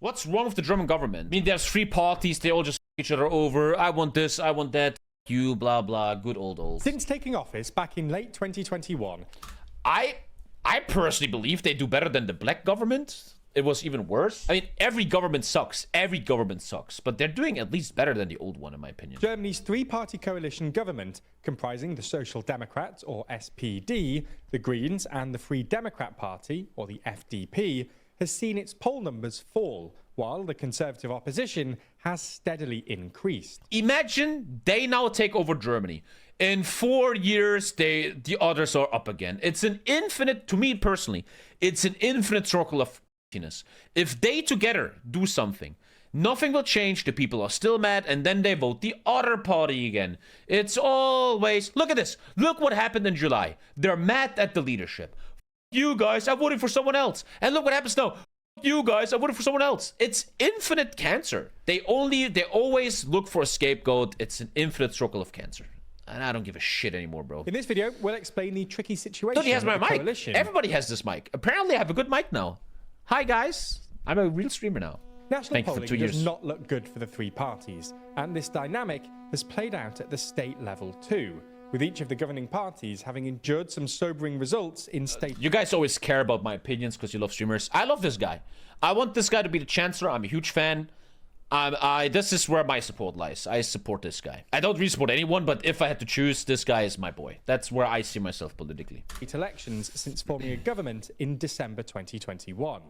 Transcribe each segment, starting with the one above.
What's wrong with the German government? I mean, there's three parties, they all just each other over. I want this, I want that, you, blah, blah, good old. Since taking office back in late 2021, I personally believe they do better than the black government. It was even worse. I mean, every government sucks. Every government sucks. But they're doing at least better than the old one, in my opinion. Germany's three-party coalition government, comprising the Social Democrats, or SPD, the Greens, and the Free Democrat Party, or the FDP, has seen its poll numbers fall, while the Conservative opposition has steadily increased. Imagine they now take over Germany. In 4 years, the others are up again. It's an infinite, to me personally, it's an infinite circle of happiness. If they together do something, nothing will change, the people are still mad, and then they vote the other party again. It's always, look at this, look what happened in July. They're mad at the leadership. You guys, I voted for someone else. And look what happens now. You guys, I voted for someone else. It's infinite cancer. They always look for a scapegoat. It's an infinite circle of cancer. And I don't give a shit anymore, bro. In this video, we'll explain the tricky situation. Look, he has my mic. Coalition. Everybody has this mic. Apparently, I have a good mic now. Hi, guys. I'm a real streamer now. National polling does not look good for the three parties, and this dynamic has played out at the state level too, with each of the governing parties having endured some sobering results in state. You guys always care about my opinions because you love streamers. I love this guy. I want this guy to be the chancellor. I'm a huge fan. This is where my support lies. I support this guy. I don't really support anyone, but if I had to choose, this guy is my boy. That's where I see myself politically. Elections since forming a government in December 2021.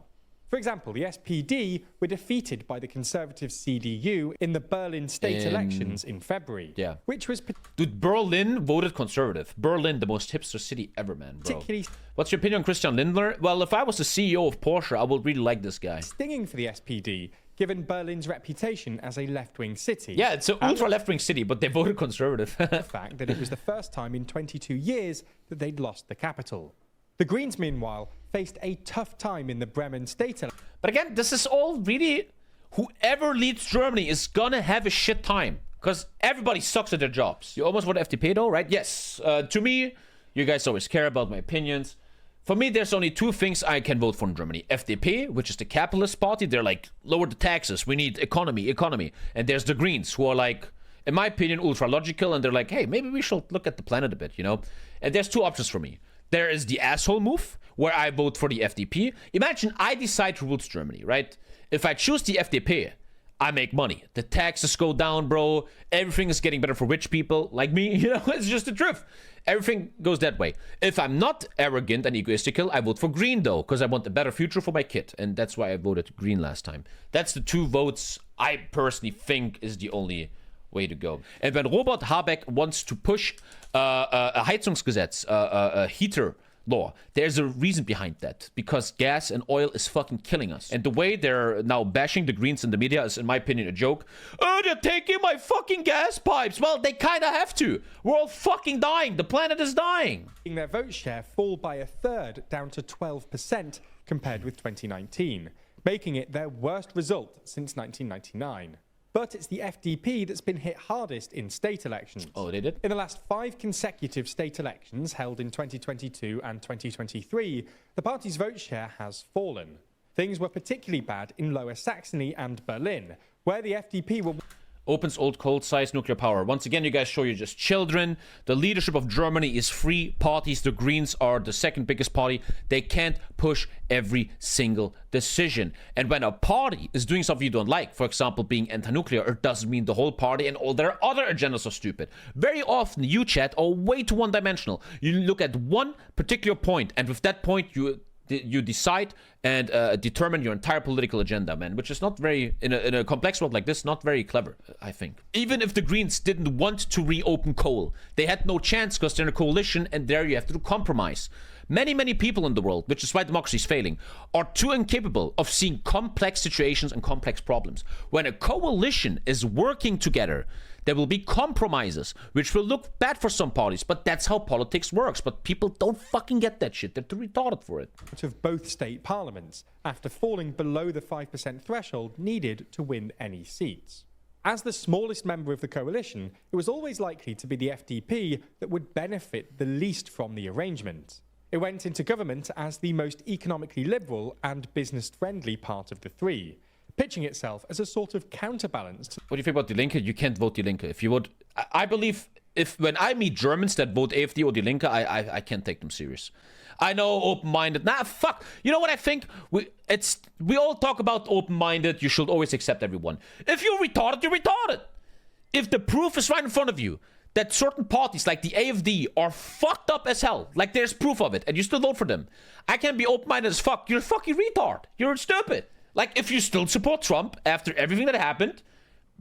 For example, the SPD were defeated by the conservative CDU in the Berlin state elections in February. Yeah. Which was... Dude, Berlin voted conservative. Berlin, the most hipster city ever, man, bro. Particularly... What's your opinion on Christian Lindner? Well, if I was the CEO of Porsche, I would really like this guy. Stinging for the SPD, given Berlin's reputation as a left-wing city. Yeah, it's an ultra left-wing city, but they voted conservative. The fact that it was the first time in 22 years that they'd lost the capital. The Greens, meanwhile, faced a tough time in the Bremen state election. But again, this is all really... Whoever leads Germany is gonna have a shit time. Because everybody sucks at their jobs. You almost vote FDP though, right? Yes. To me, you guys always care about my opinions. For me, there's only two things I can vote for in Germany. FDP, which is the capitalist party. They're like, lower the taxes. We need economy. And there's the Greens, who are like, in my opinion, ultra logical. And they're like, hey, maybe we should look at the planet a bit, you know? And there's two options for me. There is the asshole move, where I vote for the FDP. Imagine I decide to rule Germany, right? If I choose the FDP, I make money. The taxes go down, bro. Everything is getting better for rich people like me. You know, it's just the truth. Everything goes that way. If I'm not arrogant and egoistical, I vote for Green, though, because I want a better future for my kid. And that's why I voted Green last time. That's the two votes I personally think is the only way to go. And when Robert Habeck wants to push a Heizungsgesetz, a heater law, there's a reason behind that. Because gas and oil is fucking killing us. And the way they're now bashing the Greens in the media is, in my opinion, a joke. Oh, they're taking my fucking gas pipes. Well, they kind of have to. We're all fucking dying. The planet is dying. Their vote share fall by a third, down to 12% compared with 2019, making it their worst result since 1999. But it's the FDP that's been hit hardest in state elections. Oh, they did? In the last 5 consecutive state elections held in 2022 and 2023, the party's vote share has fallen. Things were particularly bad in Lower Saxony and Berlin, where the FDP were... Opens old coal-sized nuclear power. Once again, you guys show you're just children. The leadership of Germany is three parties. The Greens are the second biggest party. They can't push every single decision. And when a party is doing something you don't like, for example, being anti-nuclear, it doesn't mean the whole party and all their other agendas are stupid. Very often, you, chat, are way too one-dimensional. You look at one particular point, and with that point, you decide and determine your entire political agenda, man, which is not very, in a complex world like this, not very clever, I think. Even if the Greens didn't want to reopen coal, they had no chance because they're in a coalition, and there you have to do compromise. Many people in the world, which is why democracy is failing, are too incapable of seeing complex situations and complex problems. When a coalition is working together, there will be compromises, which will look bad for some parties, but that's how politics works. But people don't fucking get that shit. They're too retarded for it. Of both state parliaments, after falling below the 5% threshold needed to win any seats. As the smallest member of the coalition, it was always likely to be the FDP that would benefit the least from the arrangement. It went into government as the most economically liberal and business-friendly part of the three, pitching itself as a sort of counterbalance to What do you think about Die Linke? You can't vote Die Linke. If you vote, I believe when I meet Germans that vote AfD or Die Linke, I can't take them serious. I know open-minded. Nah, fuck. You know what I think? We all talk about open-minded. You should always accept everyone. If you're retarded, you're retarded. If the proof is right in front of you that certain parties like the AfD are fucked up as hell, like there's proof of it, and you still vote for them, I can't be open-minded as fuck. You're a fucking retard. You're stupid. Like, if you still support Trump after everything that happened,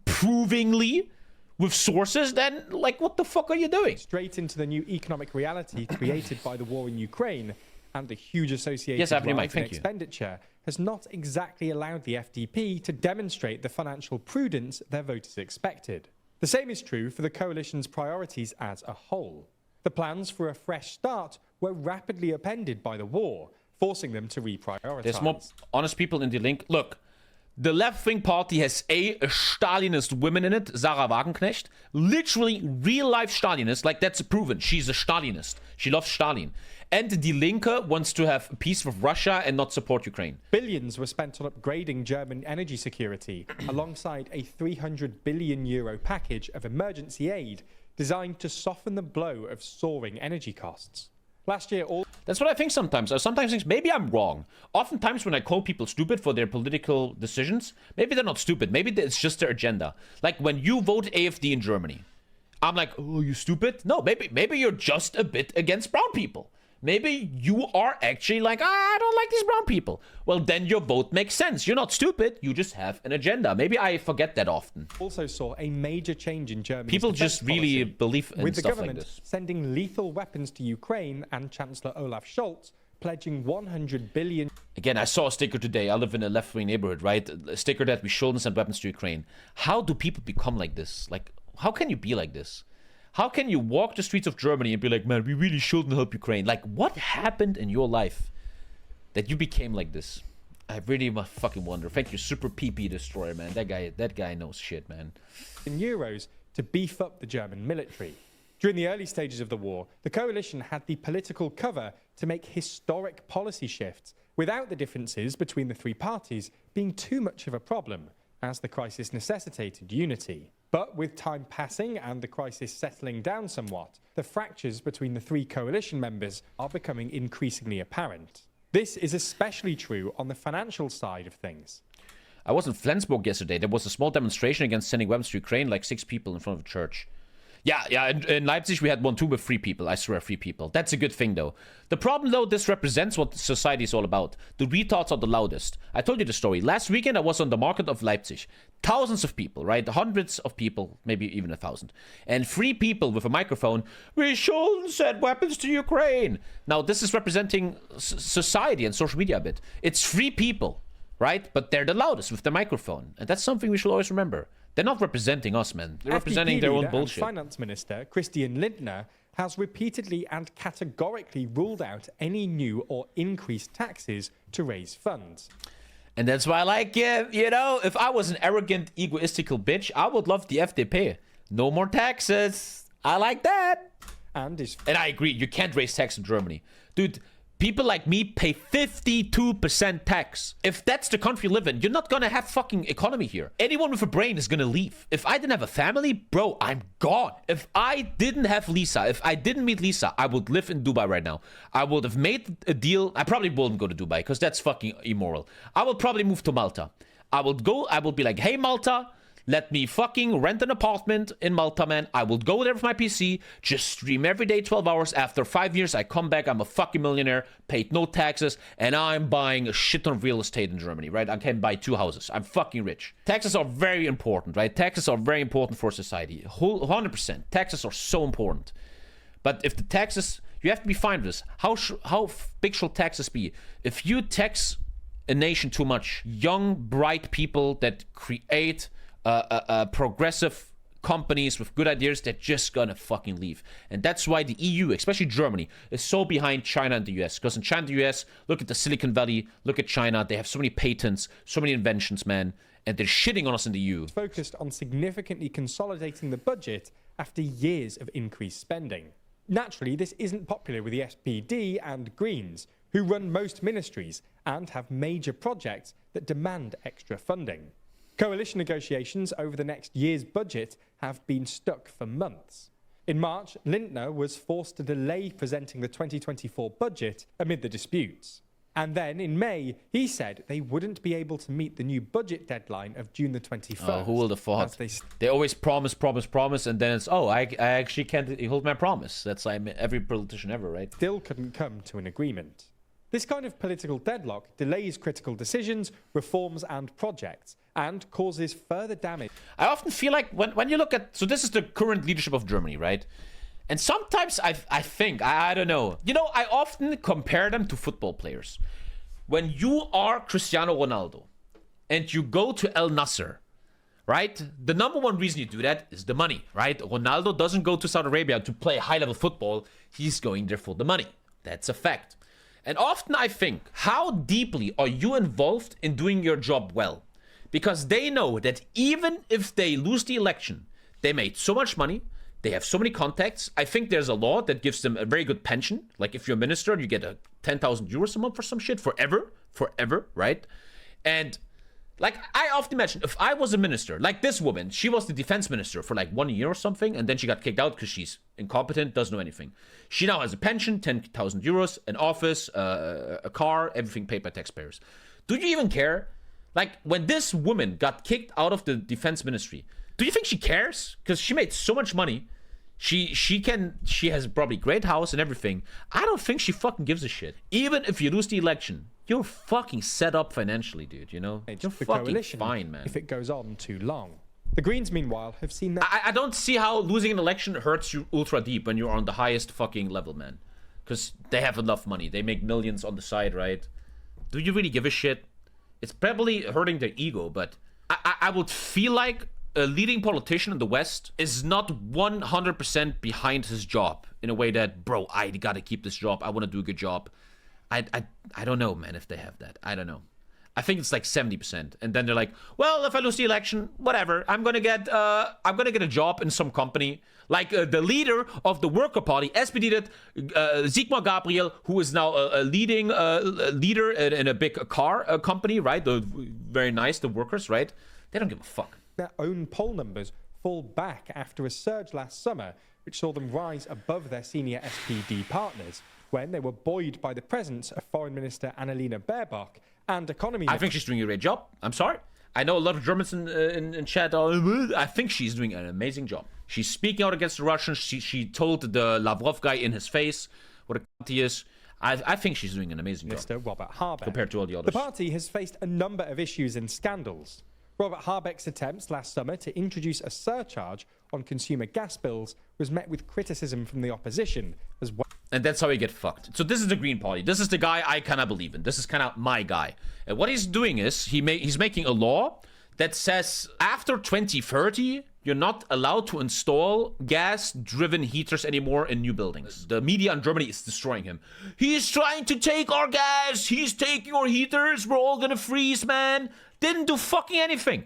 provingly, with sources, then, like, what the fuck are you doing? straight into the new economic reality created by the war in Ukraine and the huge associated Yes, Anthony, Mike, rise in thank you. expenditure has not exactly allowed the FDP to demonstrate the financial prudence their voters expected. The same is true for the coalition's priorities as a whole. The plans for a fresh start were rapidly upended by the war, forcing them to reprioritize. There's more honest people in the link. Look, the left-wing party has a Stalinist woman in it, Sarah Wagenknecht. Literally, real-life Stalinist. Like, that's proven. She's a Stalinist. She loves Stalin. And Die Linke wants to have peace with Russia and not support Ukraine. Billions were spent on upgrading German energy security, alongside a €300 billion package of emergency aid designed to soften the blow of soaring energy costs. Last year, all That's what I think sometimes. I sometimes think maybe I'm wrong. Oftentimes when I call people stupid for their political decisions, maybe they're not stupid. Maybe it's just their agenda. Like when you vote AfD in Germany, I'm like, oh, you stupid? No, maybe you're just a bit against brown people. Maybe you are actually like, I don't like these brown people. Well, then your vote makes sense. You're not stupid. You just have an agenda. Maybe I forget that often. also saw a major change in Germany's People defense just really policy, believe in with the stuff like government this. sending lethal weapons to Ukraine and Chancellor Olaf Scholz pledging 100 billion Again, I saw a sticker today. I live in a left-wing neighborhood, right? A sticker that we shouldn't send weapons to Ukraine. How do people become like this? Like, how can you be like this? How can you walk the streets of Germany and be like, man, we really shouldn't help Ukraine? Like, what happened in your life that you became like this? I really fucking wonder. Thank you, Super PP Destroyer, man. That guy knows shit, man. euros to beef up the German military. During the early stages of the war, the coalition had the political cover to make historic policy shifts without the differences between the three parties being too much of a problem, as the crisis necessitated unity. But with time passing and the crisis settling down somewhat, the fractures between the three coalition members are becoming increasingly apparent. This is especially true on the financial side of things. I was in Flensburg yesterday. There was a small demonstration against sending weapons to Ukraine, like 6 people in front of a church. Yeah, in Leipzig we had one too with 3 people. I swear, 3 people. That's a good thing, though. The problem, though, this represents what society is all about. The retards are the loudest. I told you the story. Last weekend I was on the market of Leipzig. Thousands of people, right? Hundreds of people, maybe even 1,000. And 3 people with a microphone, we shouldn't send weapons to Ukraine. Now, this is representing society and social media a bit. It's 3 people, right? But they're the loudest with the microphone. And that's something we should always remember. They're not representing us, man. They're representing their own bullshit. Finance Minister Christian Lindner has repeatedly and categorically ruled out any new or increased taxes to raise funds. And that's why, like, you know, if I was an arrogant, egoistical bitch, I would love the FDP. No more taxes. I like that. And I agree. You can't raise tax in Germany. Dude, people like me pay 52% tax. If that's the country you live in, you're not gonna have fucking economy here. Anyone with a brain is gonna leave. If I didn't have a family, bro, I'm gone. If I didn't have Lisa, if I didn't meet Lisa, I would live in Dubai right now. I would have made a deal. I probably wouldn't go to Dubai because that's fucking immoral. I would probably move to Malta. I would be like, hey, Malta, let me fucking rent an apartment in Malta, man. I will go there with my PC, just stream every day 12 hours. After 5 years, I come back, I'm a fucking millionaire, paid no taxes, and I'm buying a shit ton of real estate in Germany, right? I can buy 2 houses. I'm fucking rich. Taxes are very important, right? Taxes are very important for society. 100%. Taxes are so important. But if the taxes, you have to be fine with this. How big should taxes be? If you tax a nation too much, young, bright people that create progressive companies with good ideas, they're just gonna fucking leave. And that's why the EU, especially Germany, is so behind China and the US. Because in China and the US, look at the Silicon Valley, look at China, they have so many patents, so many inventions, man, and they're shitting on us in the EU. Focused on significantly consolidating the budget after years of increased spending. Naturally, this isn't popular with the SPD and Greens, who run most ministries and have major projects that demand extra funding. Coalition negotiations over the next year's budget have been stuck for months. In March, Lindner was forced to delay presenting the 2024 budget amid the disputes. And then in May, he said they wouldn't be able to meet the new budget deadline of June the 21st. Oh, who would have thought? They always promise, and then it's, oh, I actually can't hold my promise. That's every politician ever, right? Still couldn't come to an agreement. This kind of political deadlock delays critical decisions, reforms and projects, and causes further damage. I often feel like when you look at... So this is the current leadership of Germany, right? And sometimes I think, I don't know. You know, I often compare them to football players. When you are Cristiano Ronaldo and you go to El Nasser, right? The number one reason you do that is the money, right? Ronaldo doesn't go to Saudi Arabia to play high-level football. He's going there for the money. That's a fact. And often I think, how deeply are you involved in doing your job well? Because they know that even if they lose the election, they made so much money, they have so many contacts. I think there's a law that gives them a very good pension. Like if you're a minister, you get 10,000 euros a month for some shit forever, right? And like I often imagine if I was a minister, like this woman, she was the defense minister for like 1 year or something, and then she got kicked out because she's incompetent, doesn't know anything. She now has a pension, 10,000 euros, an office, a car, everything paid by taxpayers. Do you even care? Like when this woman got kicked out of the defense ministry, do you think she cares? Because she made so much money. She has probably great house and everything. I don't think she fucking gives a shit. Even if you lose the election, you're fucking set up financially, dude, you know? You're fucking fine, man. If it goes on too long. The Greens, meanwhile, have seen that... I don't see how losing an election hurts you ultra deep when you're on the highest fucking level, man. Because they have enough money. They make millions on the side, right? Do you really give a shit? It's probably hurting their ego, but I would feel like a leading politician in the West is not 100% behind his job in a way that, bro, I gotta keep this job. I want to do a good job. I don't know, man, if they have that. I don't know. I think it's like 70%. And then they're like, well, if I lose the election, whatever. I'm gonna get a job in some company. Like the leader of the Worker Party, SPD, Sigmar Gabriel, who is now a leading leader in a big car company, right? Very nice, the workers, right? They don't give a fuck. Their own poll numbers fall back after a surge last summer, which saw them rise above their senior SPD partners when they were buoyed by the presence of Foreign Minister Annalena Baerbock and Economy Minister... I think she's doing a great job. I'm sorry. I know a lot of Germans in chat. I think she's doing an amazing job. She's speaking out against the Russians. She told the Lavrov guy in his face what a cunt he is. I think she's doing an amazing job. Mr. Robert Habeck. Compared to all the others. The party has faced a number of issues and scandals. Robert Habeck's attempts last summer to introduce a surcharge on consumer gas bills was met with criticism from the opposition as well. And that's how he get fucked. So this is the Green Party. This is the guy I kind of believe in. This is kind of my guy. And what he's doing is he's making a law that says after 2030, you're not allowed to install gas-driven heaters anymore in new buildings. The media in Germany is destroying him. He's trying to take our gas. He's taking our heaters. We're all gonna freeze, man. Didn't do fucking anything.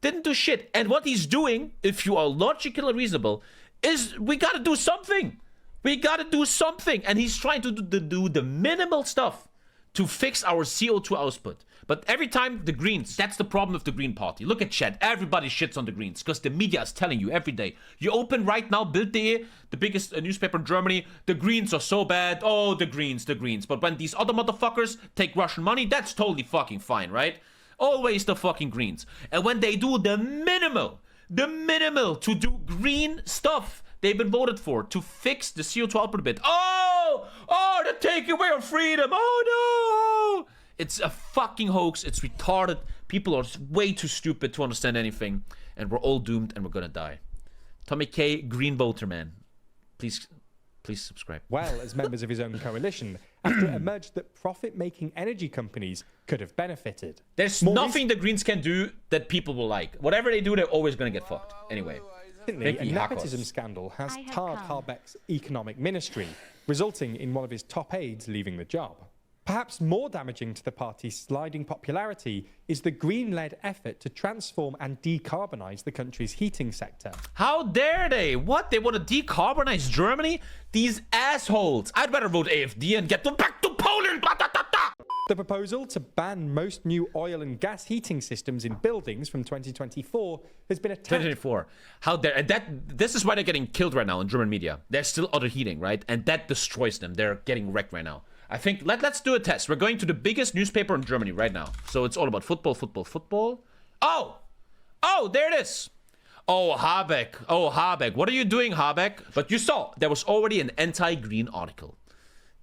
Didn't do shit. And what he's doing, if you are logically reasonable, is we gotta do something. We gotta do something. And he's trying to do the minimal stuff to fix our CO2 output. But every time the Greens, that's the problem with the Green Party. Look at chat. Everybody shits on the Greens because the media is telling you every day. You open right now Bild.de, the biggest newspaper in Germany. The Greens are so bad. Oh, the Greens, the Greens. But when these other motherfuckers take Russian money, that's totally fucking fine, right? Always the fucking Greens. And when they do the minimal to do green stuff they've been voted for to fix the CO2 output a bit. Oh, they're taking away our freedom. Oh, no. It's a fucking hoax. It's retarded. People are way too stupid to understand anything. And we're all doomed and we're gonna die. TommyKay, green voter, man. Please subscribe. Well, as members of his own coalition, after it emerged that profit-making energy companies could have benefited. There's nothing the Greens can do that people will like. Whatever they do, they're always gonna get fucked. Anyway. A nepotism scandal has tarred Habeck's economic ministry, resulting in one of his top aides leaving the job. Perhaps more damaging to the party's sliding popularity is the Green-led effort to transform and decarbonise the country's heating sector. How dare they? What? They want to decarbonise Germany? These assholes. I'd rather vote AFD and get them back to Poland. The proposal to ban most new oil and gas heating systems in buildings from 2024 has been attacked. 2024. How dare, and this is why they're getting killed right now in German media. There's still other heating, right? And that destroys them. They're getting wrecked right now. I think, let's do a test. We're going to the biggest newspaper in Germany right now. So it's all about football, football, football. Oh, there it is. Oh, Habeck. What are you doing, Habeck? But you saw, there was already an anti-green article.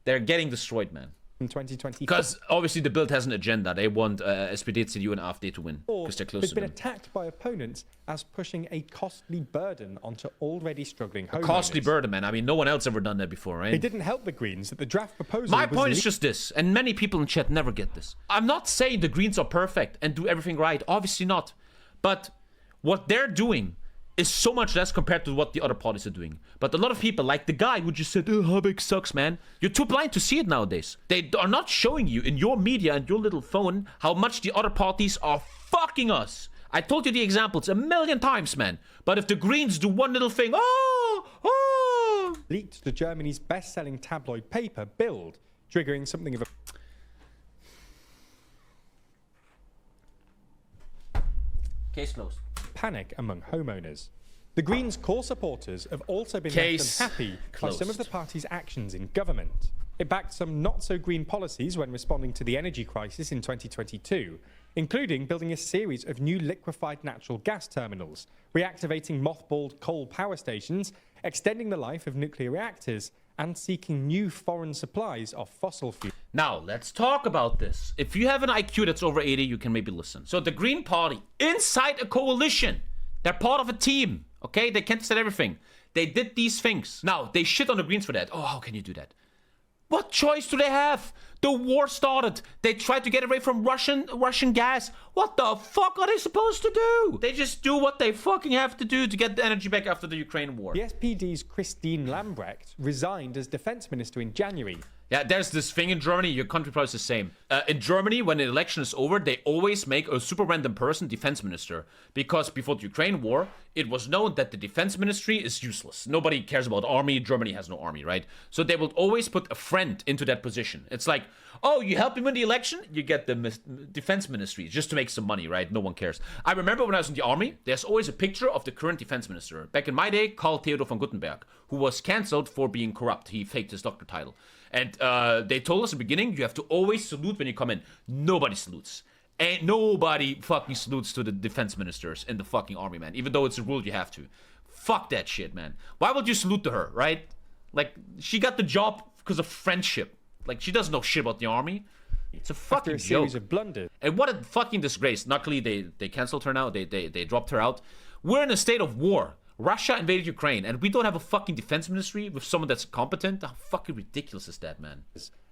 They're getting destroyed, man. In 2024. Because obviously the Bild has an agenda. They want SPD, CDU, and AfD to win because they're close has to been them. attacked by opponents as pushing a costly burden onto already struggling homeowners. Costly burden, man. I mean, no one else ever done that before, right? It didn't help the Greens that the draft proposal My was point is just this, and many people in chat never get this. I'm not saying the Greens are perfect and do everything right. Obviously not. But what they're doing is so much less compared to what the other parties are doing. But a lot of people, like the guy who just said, oh, Habeck sucks, man. You're too blind to see it nowadays. They are not showing you in your media and your little phone how much the other parties are fucking us. I told you the examples a million times, man. But if the Greens do one little thing, leaked to Germany's best-selling tabloid paper, Bild, triggering something of a case closed. Panic among homeowners. The Greens' core supporters have also been Case left unhappy by some of the party's actions in government. It backed some not-so-green policies when responding to the energy crisis in 2022, including building a series of new liquefied natural gas terminals, reactivating mothballed coal power stations, extending the life of nuclear reactors, and seeking new foreign supplies of fossil fuels. Now, let's talk about this. If you have an IQ that's over 80, you can maybe listen. So the Green Party, inside a coalition, they're part of a team, okay? They can't say everything. They did these things. Now, they shit on the Greens for that. Oh, how can you do that? What choice do they have? The war started. They tried to get away from Russian gas. What the fuck are they supposed to do? They just do what they fucking have to do to get the energy back after the Ukraine war. The SPD's Christine Lambrecht resigned as defense minister in January. Yeah, there's this thing in Germany, your country probably is the same. In Germany, when the election is over, they always make a super random person defense minister. Because before the Ukraine war, it was known that the defense ministry is useless. Nobody cares about army. Germany has no army, right? So they will always put a friend into that position. It's like, oh, you helped him win the election? You get the defense ministry just to make some money, right? No one cares. I remember when I was in the army, there's always a picture of the current defense minister. Back in my day, Karl Theodor von Guttenberg, who was cancelled for being corrupt. He faked his doctor title. And they told us in the beginning, you have to always salute when you come in. Nobody salutes. Ain't nobody fucking salutes to the defense ministers in the fucking army, man. Even though it's a rule you have to. Fuck that shit, man. Why would you salute to her, right? Like, she got the job because of friendship. Like, she doesn't know shit about the army. It's a fucking After a series joke. of blunders. And what a fucking disgrace. Luckily, they canceled her now. They dropped her out. We're in a state of war. Russia invaded Ukraine, and we don't have a fucking defense ministry with someone that's competent? How fucking ridiculous is that, man?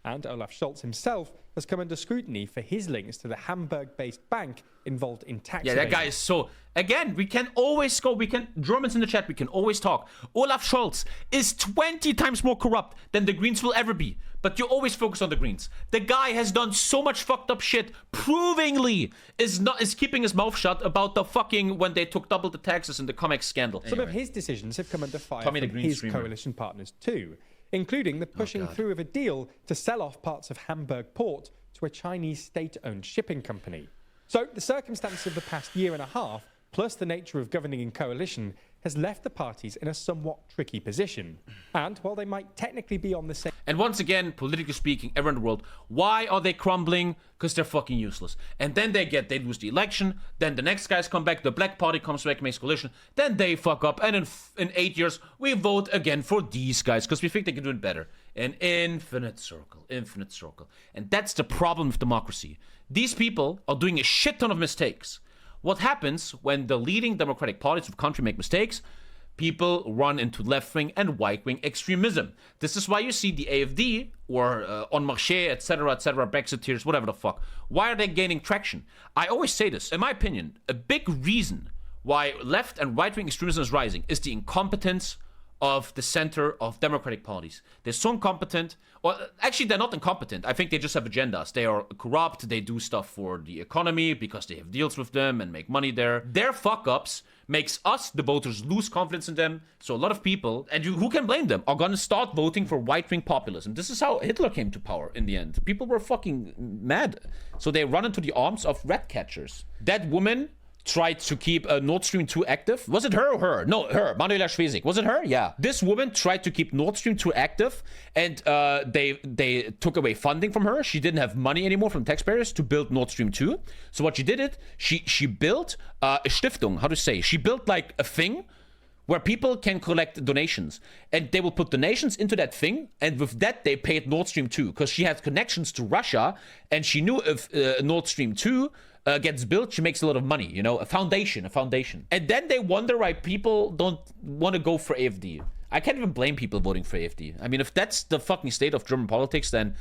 And Olaf Scholz himself has come under scrutiny for his links to the Hamburg-based bank involved in tax Yeah, that guy is so... Again, we can always go... Germans in the chat, we can always talk. Olaf Scholz is 20 times more corrupt than the Greens will ever be. But you always focus on the Greens. The guy has done so much fucked up shit, provingly is keeping his mouth shut about the fucking... when they took double the taxes in the COMEX scandal. Some of his decisions have come under fire Tommy from the Green his streamer. coalition partners too, including the pushing through of a deal to sell off parts of Hamburg port to a Chinese state-owned shipping company. So the circumstances of the past year and a half, plus the nature of governing in coalition, has left the parties in a somewhat tricky position. And while they might technically be on the same... And once again, politically speaking, everywhere in the world, why are they crumbling? Because they're fucking useless. And then they lose the election, then the next guys come back, the Black Party comes back, makes coalition, then they fuck up, and in 8 years, we vote again for these guys, because we think they can do it better. An infinite circle, infinite circle. And that's the problem with democracy. These people are doing a shit ton of mistakes. What happens when the leading democratic parties of the country make mistakes? People run into left-wing and right-wing extremism. This is why you see the AfD or En Marche, etc., Brexiteers, whatever the fuck. Why are they gaining traction? I always say this. In my opinion, a big reason why left and right-wing extremism is rising is the incompetence of the center of democratic parties. They're so incompetent. Or actually, they're not incompetent. I think they just have agendas. They are corrupt. They do stuff for the economy because they have deals with them and make money there. Their fuck-ups makes us, the voters, lose confidence in them. So a lot of people, and who can blame them, are gonna start voting for right-wing populism. This is how Hitler came to power in the end. People were fucking mad. So they run into the arms of rat catchers. That woman tried to keep Nord Stream 2 active. Was it her or her? No, her. Manuela Schwesig. Was it her? Yeah. This woman tried to keep Nord Stream 2 active, and they took away funding from her. She didn't have money anymore from taxpayers to build Nord Stream 2. So what she did, she built a Stiftung. How to say? She built like a thing where people can collect donations, and they will put donations into that thing, and with that they paid Nord Stream 2 because she had connections to Russia, and she knew if Nord Stream 2 gets built, she makes a lot of money, you know, a foundation. And then they wonder why people don't want to go for AfD. I can't even blame people voting for AfD. I mean, if that's the fucking state of German politics, then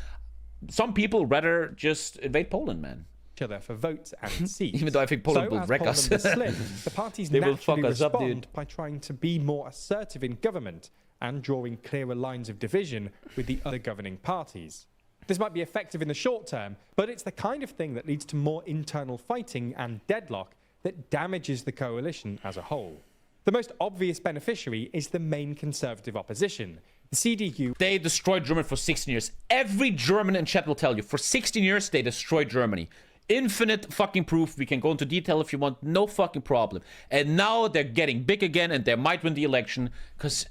some people rather just invade Poland, man. Other for votes and seats. Even though I think Poland will wreck us. Slim, the parties they naturally will fuck us respond up, dude. by trying to be more assertive in government and drawing clearer lines of division with the other governing parties. This might be effective in the short term, but it's the kind of thing that leads to more internal fighting and deadlock that damages the coalition as a whole. The most obvious beneficiary is the main conservative opposition, the CDU. They destroyed Germany for 16 years. Every German in chat will tell you, for 16 years they destroyed Germany. Infinite fucking proof. We can go into detail if you want. No fucking problem. And now they're getting big again, and they might win the election because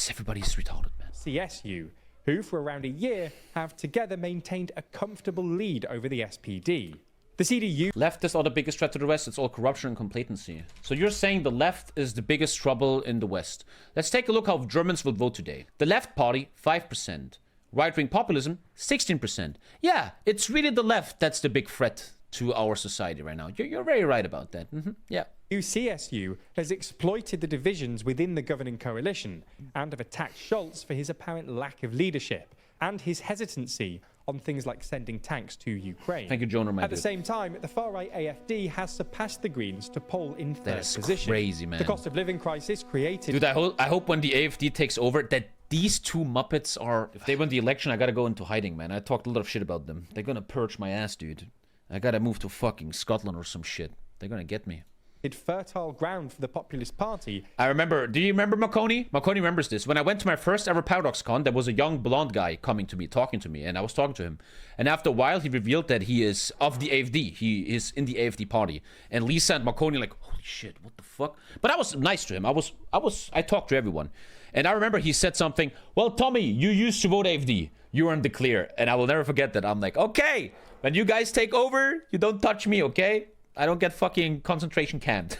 everybody's retarded, man. CSU, who for around a year have together maintained a comfortable lead over the SPD. The CDU... Leftists are the biggest threat to the West. It's all corruption and complacency. So you're saying the left is the biggest trouble in the West. Let's take a look how Germans will vote today. The left party, 5%. Right-wing populism, 16%. Yeah, it's really the left that's the big threat to our society right now. You're very right about that. Yeah. CSU has exploited the divisions within the governing coalition and have attacked Scholz for his apparent lack of leadership and his hesitancy on things like sending tanks to Ukraine. Thank you, Jonah. At the same time, the far-right AfD has surpassed the Greens to poll in third position. That's crazy, man. The cost of living crisis created... Dude, I hope when the AfD takes over that these two Muppets are... If they win the election, I gotta go into hiding, man. I talked a lot of shit about them. They're gonna purge my ass, dude. I gotta move to fucking Scotland or some shit. They're gonna get me. Fertile ground for the Populist Party. I remember, do you remember Marconi? Marconi remembers this. When I went to my first ever ParadoxCon, there was a young blonde guy coming to me, talking to me, and I was talking to him. And after a while, he revealed that he is of the AfD. He is in the AfD party. And Lisa and Marconi like, holy shit, what the fuck? But I was nice to him. I talked to everyone. And I remember he said something, well, Tommy, you used to vote AfD. You were in the clear. And I will never forget that. I'm like, okay, when you guys take over, you don't touch me, okay? I don't get fucking concentration camped.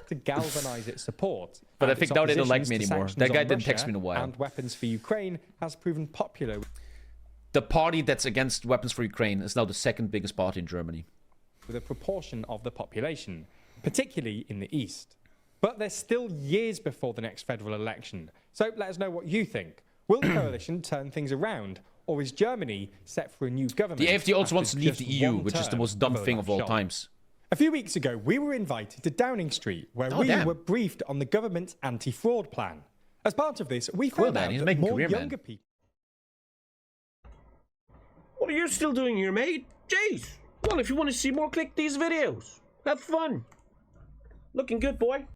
To galvanize its support. But I think now they don't like me anymore. That guy didn't text me in a while. And weapons for Ukraine has proven popular. The party that's against weapons for Ukraine is now the second biggest party in Germany. With a proportion of the population, particularly in the east. But there's still years before the next federal election. So let us know what you think. Will the coalition turn things around? Or is Germany set for a new government? The AfD also wants to leave the EU, which is the most dumb thing of all times. A few weeks ago, we were invited to Downing Street, where we were briefed on the government's anti-fraud plan. As part of this, we found out that more younger people... What are you still doing here, mate? Jeez. Well, if you want to see more, click these videos. Have fun. Looking good, boy.